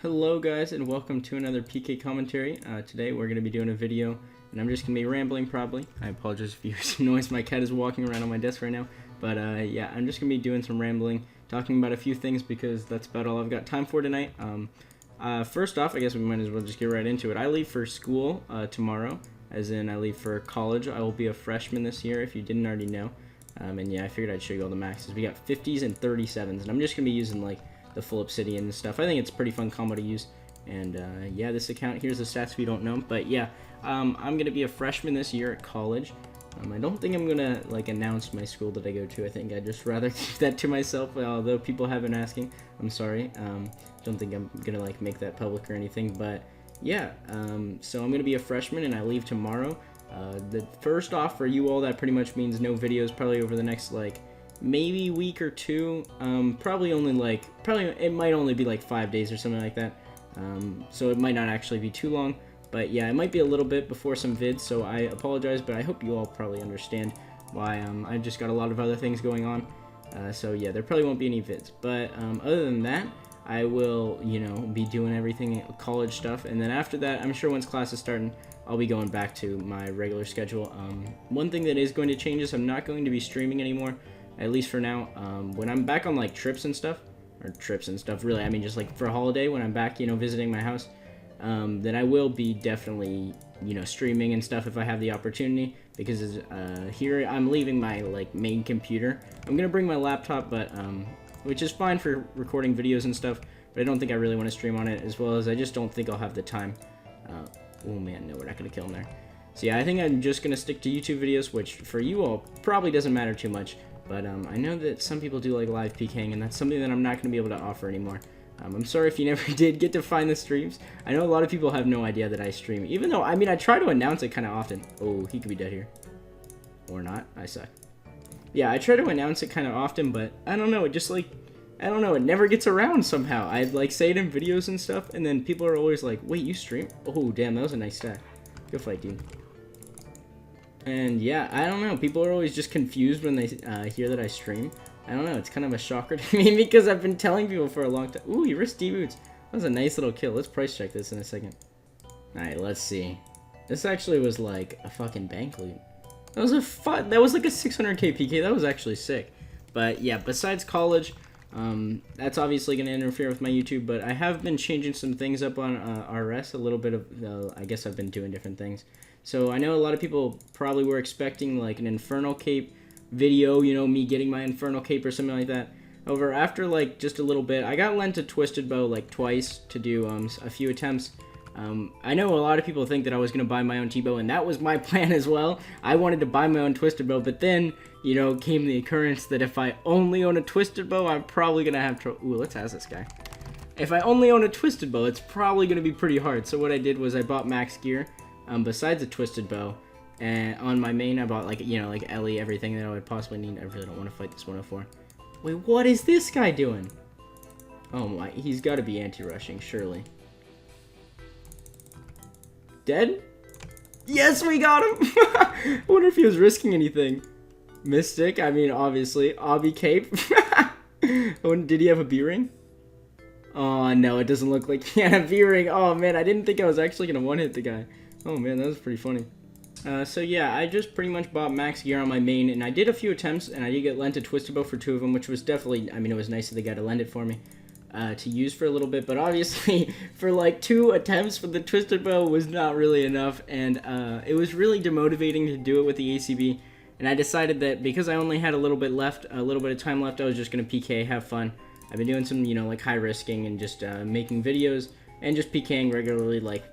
Hello guys, and welcome to another PK commentary. Today we're going to be doing a video, and I'm just going to be rambling probably. I apologize if you hear some noise. My cat is walking around on my desk right now. But yeah, I'm just going to be doing some rambling, talking about a few things because that's about all I've got time for tonight. First off, I guess we might as well just get right into it. I leave for school tomorrow, as in I leave for college. I will be a freshman this year, if you didn't already know. And yeah, I figured I'd show you all the maxes. We got 50s and 37s, and I'm just going to be using like the full obsidian and stuff. I think it's a pretty fun combo to use. And yeah, this account, here's the stats if you don't know. But yeah, I'm going to be a freshman this year at college. I don't think I'm going to like announce my school that I go to. I think I'd just rather keep that to myself, although people have been asking. I'm sorry. Don't think I'm going to like make that public or anything. But yeah, so I'm going to be a freshman and I leave tomorrow. The first off, for you all, that pretty much means no videos probably over the next like maybe week or two. Probably it might only be like 5 days or something like that. So it might not actually be too long, but yeah, it might be a little bit before some vids, so I apologize, but I hope you all probably understand why. I've just got a lot of other things going on, so yeah, there probably won't be any vids. But other than that, I will, be doing everything college stuff, and then after that, I'm sure once class is starting, I'll be going back to my regular schedule. One thing that is going to change is I'm not going to be streaming anymore, at least for now. When I'm back on like trips and stuff, really, I mean just like for a holiday, when I'm back, visiting my house, then I will be definitely, streaming and stuff if I have the opportunity, because here I'm leaving my like main computer. I'm gonna bring my laptop, but which is fine for recording videos and stuff, but I don't think I really want to stream on it, as well as I just don't think I'll have the time. Oh man, no, we're not gonna kill him there. So yeah, I think I'm just gonna stick to YouTube videos, which for you all probably doesn't matter too much. But I know that some people do like live PKing, and that's something that I'm not going to be able to offer anymore. I'm sorry if you never did get to find the streams. I know a lot of people have no idea that I stream, even though, I mean, I try to announce it kind of often. Oh, he could be dead here. Or not. I suck. Yeah, I try to announce it kind of often, but I don't know. It just like, I don't know. It never gets around somehow. I like say it in videos and stuff, and then people are always like, wait, you stream? Oh, damn, that was a nice stat. Good fight, dude. And yeah, I don't know, people are always just confused when they hear that I stream. I don't know, it's kind of a shocker to me because I've been telling people for a long time. Ooh, you risked D-boots. That was a nice little kill. Let's price check this in a second. Alright, let's see. This actually was like a fucking bank loot. That was like a 600k PK. That was actually sick. But yeah, besides college, that's obviously going to interfere with my YouTube, but I have been changing some things up on RS a little bit of, I guess I've been doing different things. So I know a lot of people probably were expecting like an Infernal Cape video, me getting my Infernal Cape or something like that. However, after like just a little bit, I got lent a Twisted Bow like twice to do a few attempts. I know a lot of people think that I was going to buy my own T-Bow, and that was my plan as well. I wanted to buy my own Twisted Bow, but then, came the occurrence that if I only own a Twisted Bow, I'm probably going to have trouble. Ooh, let's ask this guy. If I only own a Twisted Bow, it's probably going to be pretty hard. So what I did was I bought max gear. Besides a Twisted Bow, and on my main I bought like Ellie, everything that I would possibly need. I really don't want to fight this 104. Wait, what is this guy doing? Oh my, he's got to be anti-rushing, surely. Dead? Yes, we got him! I wonder if he was risking anything. Mystic, I mean, obviously. Obby Cape. Did he have a B-ring? Oh no, it doesn't look like he had a B-ring. Oh man, I didn't think I was actually going to one-hit the guy. Oh man, that was pretty funny. So yeah, I just pretty much bought max gear on my main, and I did a few attempts, and I did get lent a Twisted Bow for 2 of them, which was definitely, I mean, it was nice of the guy to lend it for me to use for a little bit, but obviously for like 2 attempts for the Twisted Bow was not really enough, and it was really demotivating to do it with the ACB, and I decided that because I only had a little bit of time left, I was just going to PK, have fun. I've been doing some, like high risking and just making videos and just PKing regularly, like,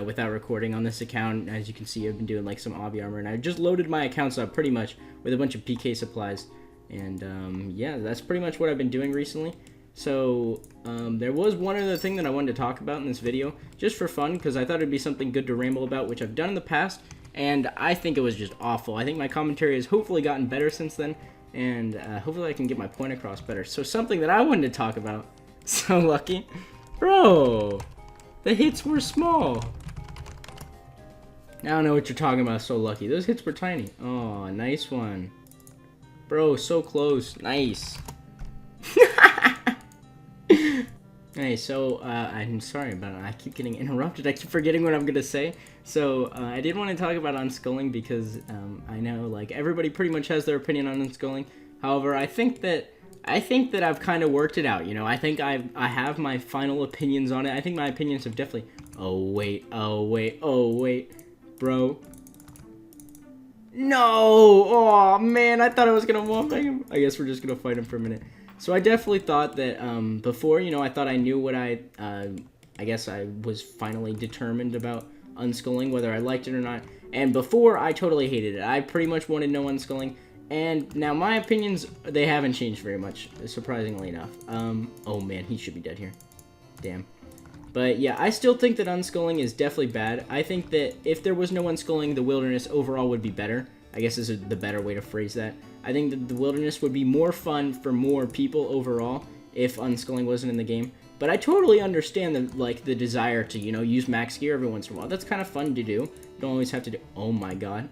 without recording on this account. As you can see, I've been doing like some obby armor, and I just loaded my accounts up pretty much with a bunch of PK supplies. And yeah, that's pretty much what I've been doing recently. So there was one other thing that I wanted to talk about in this video, just for fun, because I thought it'd be something good to ramble about, which I've done in the past, and I think it was just awful. I think my commentary has hopefully gotten better since then, and hopefully I can get my point across better. So something that I wanted to talk about, so lucky, bro. The hits were small. I don't know what you're talking about, so lucky. Those hits were tiny. Oh, nice one. Bro, so close. Nice. Hey, so, I'm sorry about it. I keep getting interrupted. I keep forgetting what I'm gonna say. So, I did want to talk about unschooling because, I know, like, everybody pretty much has their opinion on unschooling. However, I think that I've kind of worked it out, you know? I think I have my final opinions on it. I think my opinions have definitely... Oh, wait. Bro. No! Oh, man, I thought I was gonna walk by him. I guess we're just gonna fight him for a minute. So I definitely thought that before, you know, I thought I knew what I guess I was finally determined about unschooling, whether I liked it or not. And before, I totally hated it. I pretty much wanted no unschooling. And now my opinions, they haven't changed very much, surprisingly enough. Oh man, he should be dead here. Damn. But yeah, I still think that unschooling is definitely bad. I think that if there was no unschooling, the wilderness overall would be better. I guess is the better way to phrase that. I think that the wilderness would be more fun for more people overall if unschooling wasn't in the game. But I totally understand the desire to, you know, use max gear every once in a while. That's kind of fun to do. You don't always have to do... Oh my god.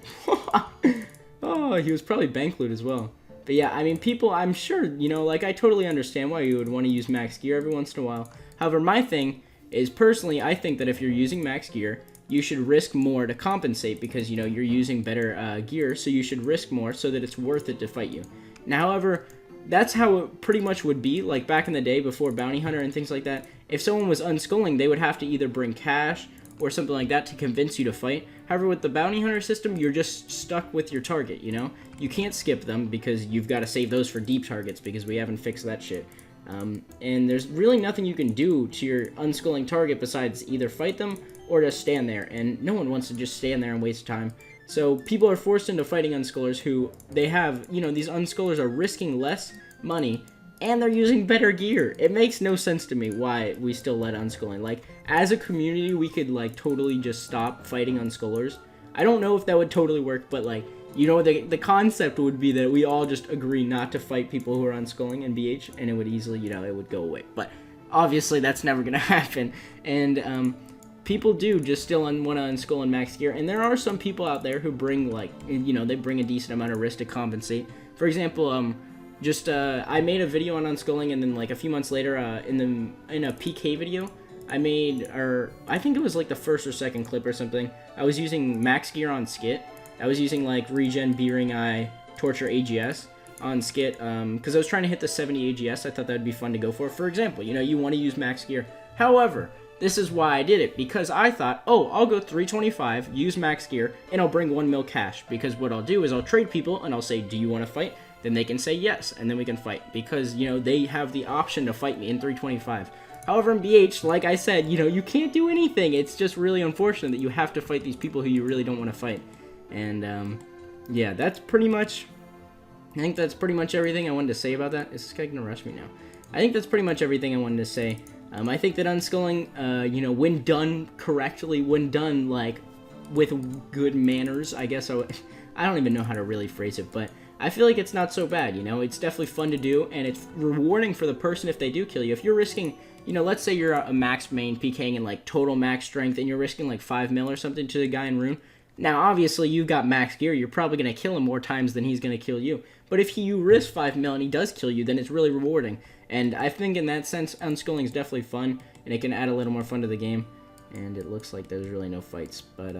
Oh, he was probably bank loot as well. But yeah, I mean, people, I'm sure, you know, like, I totally understand why you would want to use max gear every once in a while. However, my thing is, personally, I think that if you're using max gear, you should risk more to compensate because, you know, you're using better gear, so you should risk more so that it's worth it to fight you. Now, however, that's how it pretty much would be, like, back in the day before Bounty Hunter and things like that. If someone was unschooling, they would have to either bring cash or something like that to convince you to fight. However, with the Bounty Hunter system, you're just stuck with your target, you know? You can't skip them because you've got to save those for deep targets because we haven't fixed that shit. And there's really nothing you can do to your unschooling target besides either fight them or just stand there, and no one wants to just stand there and waste time. So people are forced into fighting unschoolers who they have, you know, these unschoolers are risking less money and they're using better gear. It makes no sense to me why we still let unschooling. Like, as a community, we could, like, totally just stop fighting unschoolers. I don't know if that would totally work, but, like, you know, the concept would be that we all just agree not to fight people who are unschooling in BH, and it would easily, you know, it would go away. But obviously, that's never gonna happen. And people do just still want to unschool in max gear, and there are some people out there who bring, like, you know, they bring a decent amount of risk to compensate. For example, I made a video on unschooling, and then, like, a few months later, in a PK video, I made, or I think it was like the first or second clip or something, I was using max gear on Skit. I was using, like, regen, B-ring eye, torture AGS on Skit, because I was trying to hit the 70 AGS. I thought that would be fun to go for. For example, you know, you want to use max gear. However, this is why I did it, because I thought, oh, I'll go 325, use max gear, and I'll bring 1 mil cash, because what I'll do is I'll trade people, and I'll say, do you want to fight? Then they can say yes, and then we can fight, because, you know, they have the option to fight me in 325. However, in BH, like I said, you know, you can't do anything. It's just really unfortunate that you have to fight these people who you really don't want to fight. And, yeah, that's pretty much... I think that's pretty much everything I wanted to say about that. Is this guy gonna rush me now? I think that's pretty much everything I wanted to say. I think that unschooling, you know, when done correctly, when done, like, with good manners, I guess I don't even know how to really phrase it, but I feel like it's not so bad, you know? It's definitely fun to do, and it's rewarding for the person if they do kill you. If you're risking, you know, let's say you're a max main PKing in, like, total max strength, and you're risking, like, 5 mil or something to the guy in Rune. Now, obviously, you've got max gear. You're probably going to kill him more times than he's going to kill you. But if you risk 5 mil and he does kill you, then it's really rewarding. And I think in that sense, unschooling is definitely fun, and it can add a little more fun to the game. And it looks like there's really no fights. But,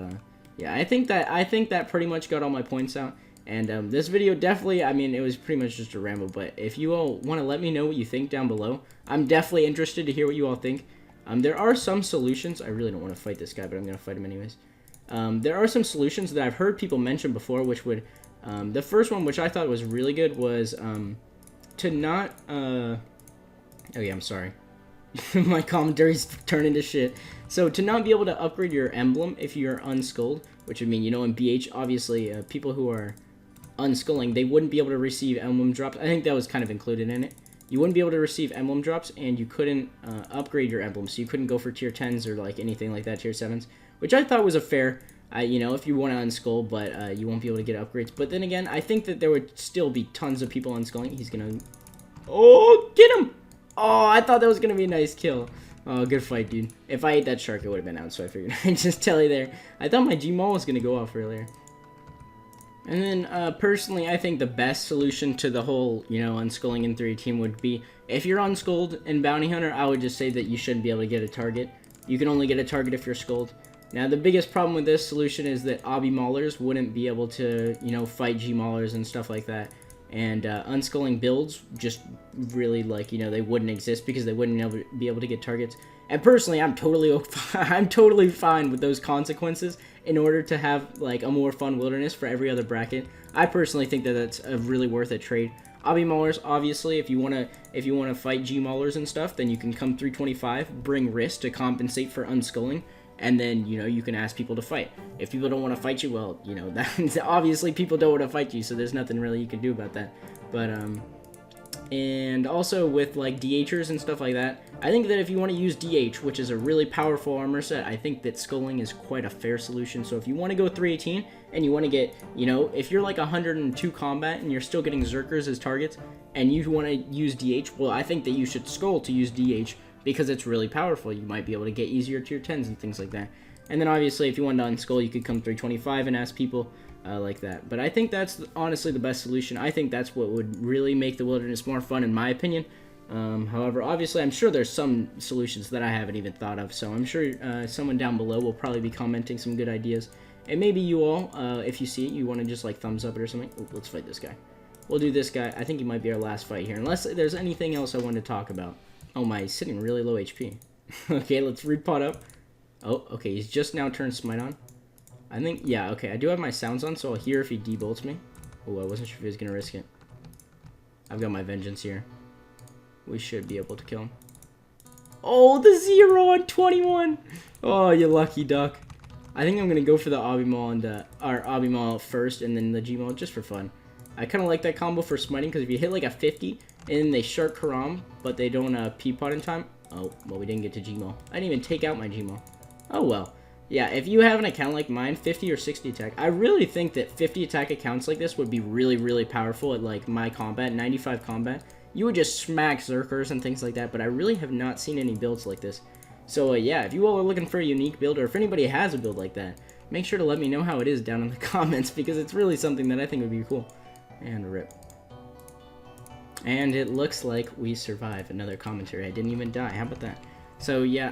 yeah, I think that pretty much got all my points out. And this video definitely, I mean, it was pretty much just a ramble. But if you all want to let me know what you think down below, I'm definitely interested to hear what you all think. There are some solutions. I really don't want to fight this guy, but I'm going to fight him anyways. There are some solutions that I've heard people mention before, which would, the first one, which I thought was really good, was, to not, oh yeah, I'm sorry. My commentary's turning to shit. So, to not be able to upgrade your emblem if you're unschooled, which would mean, you know, in BH, obviously, people who are unschooling, they wouldn't be able to receive emblem drops. I think that was kind of included in it. You wouldn't be able to receive emblem drops, and you couldn't, upgrade your emblem, so you couldn't go for tier 10s or, like, anything like that, tier 7s. Which I thought was a fair, you know, if you want to unschool, but you won't be able to get upgrades. But then again, I think that there would still be tons of people unschooling. He's going to... Oh, get him! Oh, I thought that was going to be a nice kill. Oh, good fight, dude. If I ate that shark, it would have been out, so I figured I'd just tell you there. I thought my G-Maul was going to go off earlier. And then, personally, I think the best solution to the whole, unschooling in 318 would be, if you're unschooled in Bounty Hunter, I would just say that you shouldn't be able to get a target. You can only get a target if you're schooled. Now, the biggest problem with this solution is that obby maulers wouldn't be able to, fight G-maulers and stuff like that. And unschooling builds just really, they wouldn't exist because they wouldn't be able to get targets. And personally, I'm totally fine with those consequences in order to have a more fun wilderness for every other bracket. I personally think that that's a really worth it trade. Obby maulers, obviously, if you wanna fight G maulers and stuff, then you can come 325, bring risk to compensate for unschooling, and then you can ask people to fight. If people don't want to fight you, well, that obviously people don't want to fight you, so there's nothing really you can do about that. But and also with DHers and stuff like that, I think that if you want to use DH, which is a really powerful armor set, I think that schooling is quite a fair solution. So if you want to go 318 and you want to get, if you're 102 combat and you're still getting Zerkers as targets and you want to use DH, well, I think that you should skull to use DH because it's really powerful. You might be able to get easier tier 10s and things like that. And then obviously if you want to unskull, you could come 325 and ask people like that. But I think that's honestly the best solution. I think that's what would really make the wilderness more fun in my opinion. However, obviously I'm sure there's some solutions that I haven't even thought of, so I'm sure someone down below will probably be commenting some good ideas. And maybe you all, if you see it, you want to just thumbs up it or something. Ooh, let's fight this guy. We'll do this guy. I think he might be our last fight here, unless there's anything else I want to talk about. Oh my, he's sitting really low HP. Okay, let's repot up. Oh, okay, he's just now turned smite on. I think, yeah, okay, I do have my sounds on, so I'll hear if he debolts me. Oh, I wasn't sure if he was going to risk it. I've got my vengeance here. We should be able to kill him. Oh, the 0 on 21! Oh, you lucky duck. I think I'm going to go for the obby maul and obby maul first, and then the G maul just for fun. I kind of like that combo for smiting, because if you hit a 50, and they shark Karam, but they don't P-pot in time. Oh, well, we didn't get to G maul. I didn't even take out my G maul. Oh, well. Yeah, if you have an account like mine, 50 or 60 attack, I really think that 50 attack accounts like this would be really, really powerful at my combat, 95 combat. You would just smack Zerkers and things like that, but I really have not seen any builds like this. So yeah, if you all are looking for a unique build, or if anybody has a build like that, make sure to let me know how it is down in the comments, because it's really something that I think would be cool. And rip. And it looks like we survived another commentary. I didn't even die. How about that? So yeah,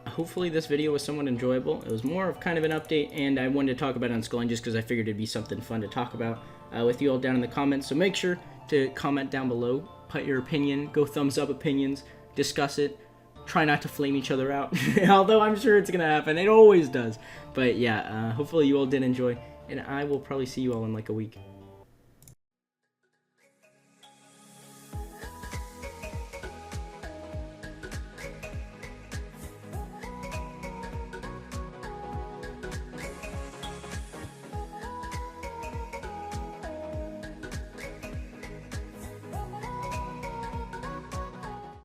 hopefully this video was somewhat enjoyable. It was more of kind of an update, and I wanted to talk about unschooling just because I figured it'd be something fun to talk about with you all down in the comments. So make sure to comment down below, put your opinion, go thumbs up opinions, discuss it. Try not to flame each other out, although I'm sure it's gonna happen. It always does. But yeah, hopefully you all did enjoy, and I will probably see you all in a week.